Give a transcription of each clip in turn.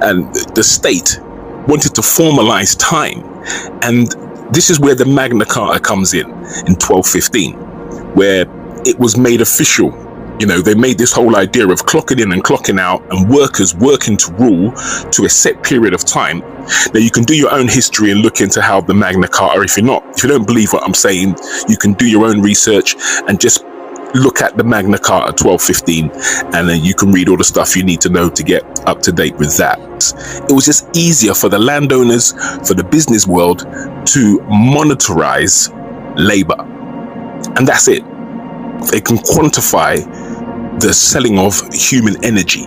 and the state wanted to formalize time. And this is where the Magna Carta comes in 1215, where it was made official. You know, they made this whole idea of clocking in and clocking out and workers working to rule to a set period of time. Now, you can do your own history and look into how the Magna Carta, if you don't believe what I'm saying, you can do your own research and just look at the Magna Carta 1215, and then you can read all the stuff you need to know to get up to date with that. It was just easier for the landowners, for the business world to monetize labor. And that's it. They can quantify the selling of human energy.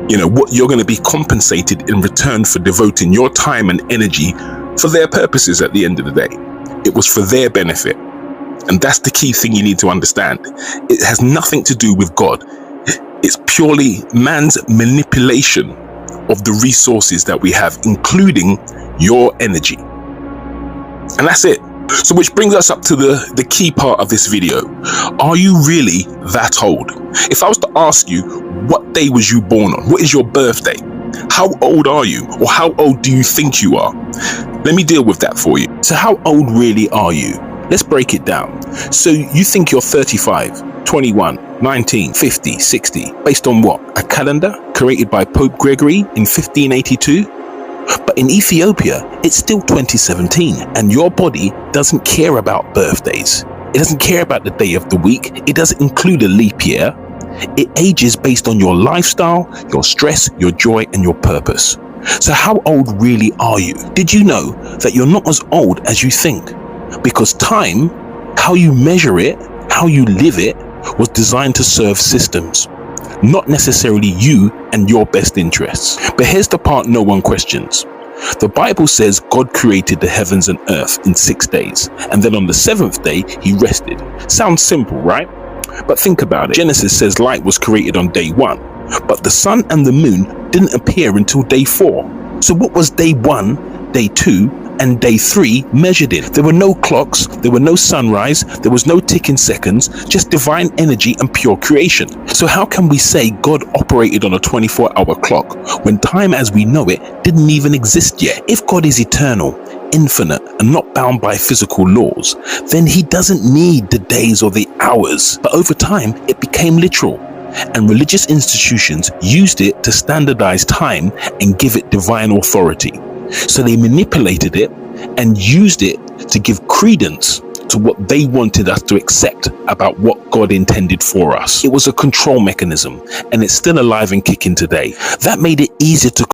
You know, what you're going to be compensated in return for devoting your time and energy for their purposes at the end of the day. It was for their benefit. And that's the key thing you need to understand. It has nothing to do with God. It's purely man's manipulation of the resources that we have, including your energy. And that's it. So which brings us up to the key part of this video. Are you really that old? If I was to ask you, what day was you born on? What is your birthday? How old are you? Or how old do you think you are? Let me deal with that for you. So how old really are you? Let's break it down. So you think you're 35, 21, 19, 50, 60, based on what? A calendar created by Pope Gregory in 1582? But in Ethiopia, it's still 2017, and your body doesn't care about birthdays. It doesn't care about the day of the week. It doesn't include a leap year. It ages based on your lifestyle, your stress, your joy, and your purpose. So how old really are you? Did you know that you're not as old as you think? Because time, how you measure it, how you live it, was designed to serve systems, not necessarily you and your best interests. But here's the part no one questions. The Bible says God created the heavens and earth in 6 days, and then on the seventh day, he rested. Sounds simple, right? But think about it. Genesis says light was created on day 1, but the sun and the moon didn't appear until day 4. So what was day 1, day 2, and day 3 measured in? There were no clocks, there were no sunrise, there was no ticking seconds, just divine energy and pure creation. So how can we say God operated on a 24-hour clock when time as we know it didn't even exist yet? If God is eternal, infinite, and not bound by physical laws, then he doesn't need the days or the hours. But over time, it became literal, and religious institutions used it to standardize time and give it divine authority. So they manipulated it and used it to give credence to what they wanted us to accept about what God intended for us. It was a control mechanism, and it's still alive and kicking today. That made it easier to